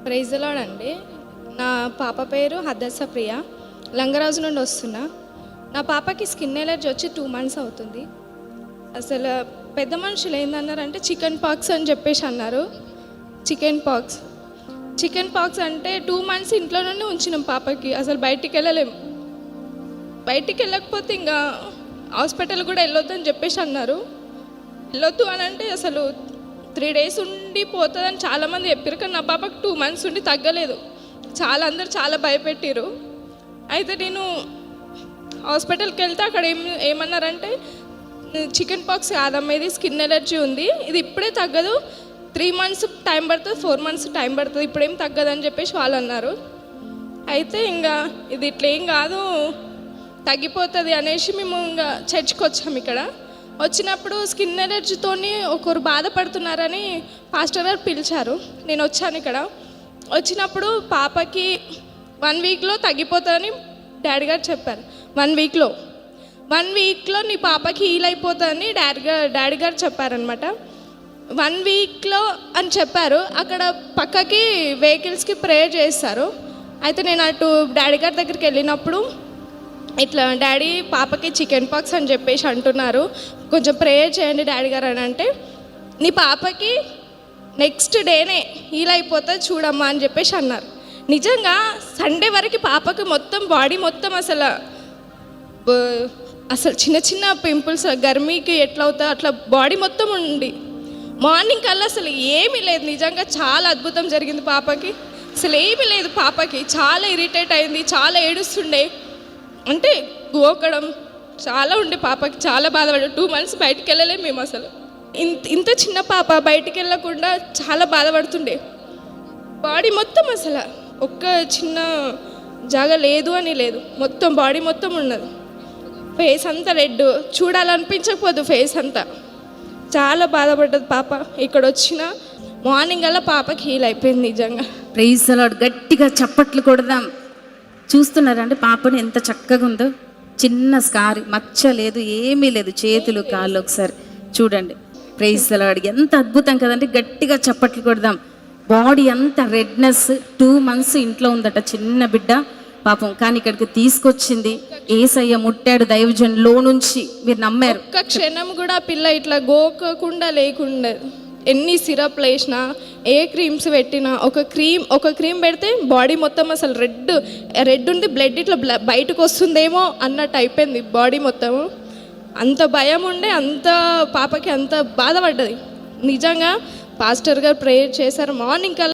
Praise the lord అండి. నా పాప పేరు హద్దస ప్రియ. లంగరాజు నుండి వస్తున్నా. నా పాపకి స్కిన్ ఎలర్జీ వచ్చి 2 months అవుతుంది. అసలు పెద్ద మనుషులు ఏందన్నారంటే చికెన్ పాక్స్ అని చెప్పేసి అన్నారు. చికెన్ పాక్స్ అంటే 2 months ఇంట్లోనే ఉంచినాం పాపకి. అసలు బయటికి వెళ్ళలేము. బయటికి వెళ్ళకపోతే ఇంకా హాస్పిటల్ కూడా వెళ్ళొద్దని చెప్పేసి అన్నారు. వెళ్ళొద్దు అని అంటే అసలు 3 days ఉండి పోతుందని చాలామంది చెప్పారు. కానీ నా పాపకు 2 months ఉండి తగ్గలేదు. అందరూ చాలా భయపెట్టారు. అయితే నేను హాస్పిటల్కి వెళ్తే అక్కడ ఏమన్నారంటే చికెన్ పాక్స్ కాదమ్మా, ఇది స్కిన్ ఎలర్జీ ఉంది, ఇది ఇప్పుడే తగ్గదు, 3 months టైం పడుతుంది, 4 months టైం పడుతుంది, ఇప్పుడేం తగ్గదని చెప్పేసి వాళ్ళు అన్నారు. అయితే ఇంకా ఇది ఇట్లా ఏం కాదు, తగ్గిపోతుంది అనేసి మేము ఇంకా చర్చ్కి వచ్చాము. ఇక్కడ వచ్చినప్పుడు స్కిన్ ఎలర్జీతోని ఒకరు బాధపడుతున్నారని పాస్టర్ గారు పిలిచారు. నేను వచ్చాను. ఇక్కడ వచ్చినప్పుడు పాపకి 1 weekలో తగ్గిపోతుందని డాడీ గారు చెప్పారు. 1 weekలో నీ పాపకి హీల్ అయిపోతుందని డాడీ గారు చెప్పారనమాట. 1 weekలో అని చెప్పారు. అక్కడ పక్కకి వెహికల్స్కి ప్రేయర్ చేస్తారు. అయితే నేను అటు డాడీ గారి దగ్గరికి వెళ్ళినప్పుడు ఇట్లా డాడీ పాపకి చికెన్ పాక్స్ అని చెప్పేసి అంటున్నారు, కొంచెం ప్రేయర్ చేయండి డాడీ గారు అని అంటే, నీ పాపకి నెక్స్ట్ డేనే హీల్ అయిపోతుంది చూడమ్మా అని చెప్పేసి అన్నారు. నిజంగా సండే వరకు పాపకి మొత్తం బాడీ మొత్తం అసలు చిన్న పింపుల్స్, గర్మీకి ఎట్లా అవుతుందో అట్లా బాడీ మొత్తం ఉండి, మార్నింగ్ కల్లా అసలు ఏమీ లేదు. నిజంగా చాలా అద్భుతం జరిగింది పాపకి. అసలు ఏమీ లేదు పాపకి. చాలా ఇరిటేట్ అయింది, చాలా ఏడుస్తుండే, అంటే గోకడం చాలా ఉండే పాపకి. చాలా బాధపడ్డా. 2 months బయటికి వెళ్ళలేము మేము. అసలు ఇంత చిన్న పాప బయటికి వెళ్ళకుండా చాలా బాధపడుతుండే. బాడీ మొత్తం అసలు ఒక్క చిన్న జాగా లేదు అని లేదు, మొత్తం బాడీ మొత్తం ఉన్నది. ఫేస్ అంతా రెడ్, చూడాలనిపించకపోదు ఫేస్ అంతా. చాలా బాధపడ్డది పాప. ఇక్కడ వచ్చిన మార్నింగ్ అలా పాపకి హీల్ అయిపోయింది నిజంగా. Praise the lord. గట్టిగా చప్పట్లు కొడదాం. చూస్తున్నారంటే పాపని ఎంత చక్కగా ఉందో. చిన్న స్కార్, మచ్చ లేదు, ఏమీ లేదు, చేతులు కాళ్ళు ఒకసారి చూడండి. Praise the lord. ఎంత అద్భుతం కదండి. గట్టిగా చప్పట్లు కొడదాం. బాడీ అంతా రెడ్నెస్. 2 months ఇంట్లో ఉందట చిన్న బిడ్డ పాపం. కానీ ఇక్కడికి తీసుకొచ్చింది యేసయ్య, ముట్టాడు దైవజనులో నుంచి. మీరు నమ్మారు. ఒక్క క్షణం కూడా పిల్ల ఇట్లా గోకకుండా లేకుండా, ఎన్ని సిరప్లు వేసినా, ఏ క్రీమ్స్ పెట్టినా, ఒక క్రీమ్ పెడితే బాడీ మొత్తం అసలు రెడ్ ఉంది, బ్లడ్ ఇట్లా బయటకు వస్తుందేమో అన్నట్టు అయిపోయింది బాడీ మొత్తము. అంత భయం ఉండే, అంత పాపకి అంత బాధపడ్డది. నిజంగా పాస్టర్ గారు ప్రేయర్ చేశారు మార్నింగ్ కల్లా.